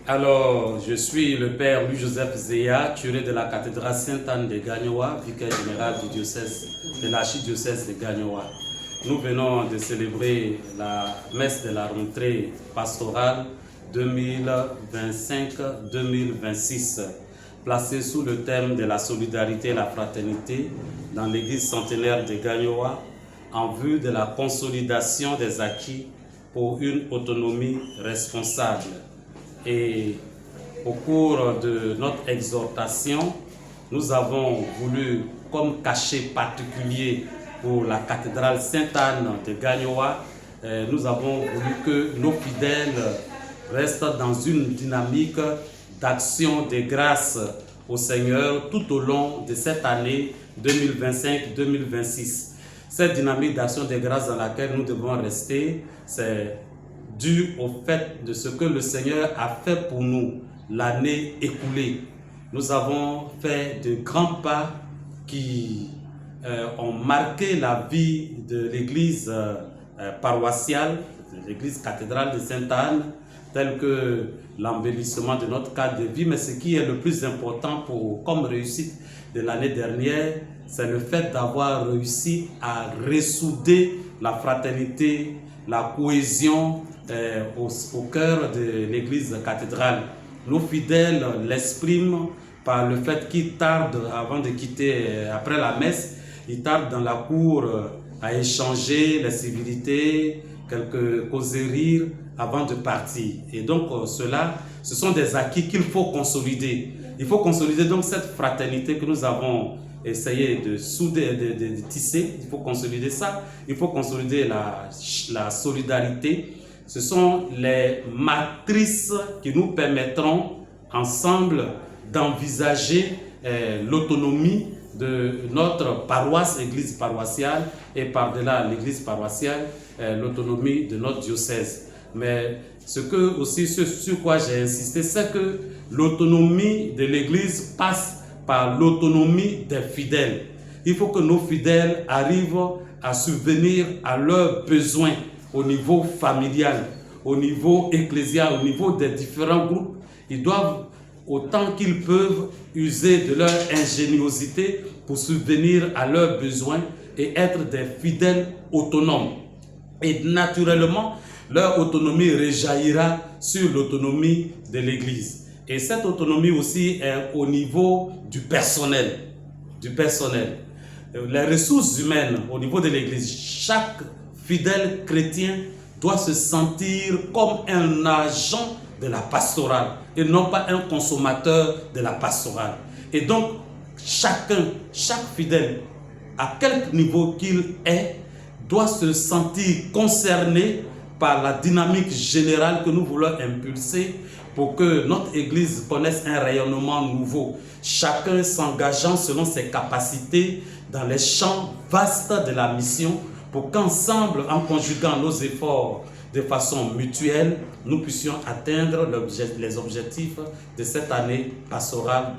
Alors, je suis le père Louis-Joseph Zéa, curé de la cathédrale Sainte-Anne de Gagnoa, vicaire général du diocèse, de l'archidiocèse de Gagnoa. Nous venons de célébrer la messe de la rentrée pastorale 2025-2026, placée sous le thème de la solidarité et la fraternité dans l'église centenaire de Gagnoa, en vue de la consolidation des acquis pour une autonomie responsable. Et au cours de notre exhortation, nous avons voulu, comme cachet particulier pour la cathédrale Sainte-Anne de Gagnoa, nous avons voulu que nos fidèles restent dans une dynamique d'action de grâce au Seigneur tout au long de cette année 2025-2026. Cette dynamique d'action de grâce dans laquelle nous devons rester, c'est dû au fait de ce que le Seigneur a fait pour nous l'année écoulée. Nous avons fait de grands pas qui ont marqué la vie de l'église paroissiale, de l'église cathédrale de Sainte-Anne, tel que l'embellissement de notre cadre de vie. Mais ce qui est le plus important comme réussite de l'année dernière, c'est le fait d'avoir réussi à ressouder la fraternité, la cohésion au cœur de l'église cathédrale. Nos fidèles l'expriment par le fait qu'ils tardent avant de quitter, après la messe, ils tardent dans la cour à échanger les civilités, quelques causeries avant de partir. Et donc ce sont des acquis qu'il faut consolider. Il faut consolider donc cette fraternité que nous avons essayé de souder, de tisser. Il faut consolider ça. Il faut consolider la solidarité. Ce sont les matrices qui nous permettront ensemble d'envisager l'autonomie de notre paroisse, église paroissiale, et par-delà l'église paroissiale, l'autonomie de notre diocèse. Mais sur quoi j'ai insisté, c'est que l'autonomie de l'église passe par l'autonomie des fidèles. Il faut que nos fidèles arrivent à subvenir à leurs besoins au niveau familial, au niveau ecclésial, au niveau des différents groupes. Ils doivent, autant qu'ils peuvent, user de leur ingéniosité pour subvenir à leurs besoins et être des fidèles autonomes. Et naturellement, leur autonomie rejaillira sur l'autonomie de l'Église. Et cette autonomie aussi est au niveau du personnel. Les ressources humaines au niveau de l'Église, chaque fidèle chrétien doit se sentir comme un agent de la pastorale et non pas un consommateur de la pastorale. Et donc, chaque fidèle, à quelque niveau qu'il est, doit se sentir concerné par la dynamique générale que nous voulons impulser pour que notre Église connaisse un rayonnement nouveau. Chacun s'engageant selon ses capacités dans les champs vastes de la mission pour qu'ensemble, en conjuguant nos efforts de façon mutuelle, nous puissions atteindre les objectifs de cette année pastorale.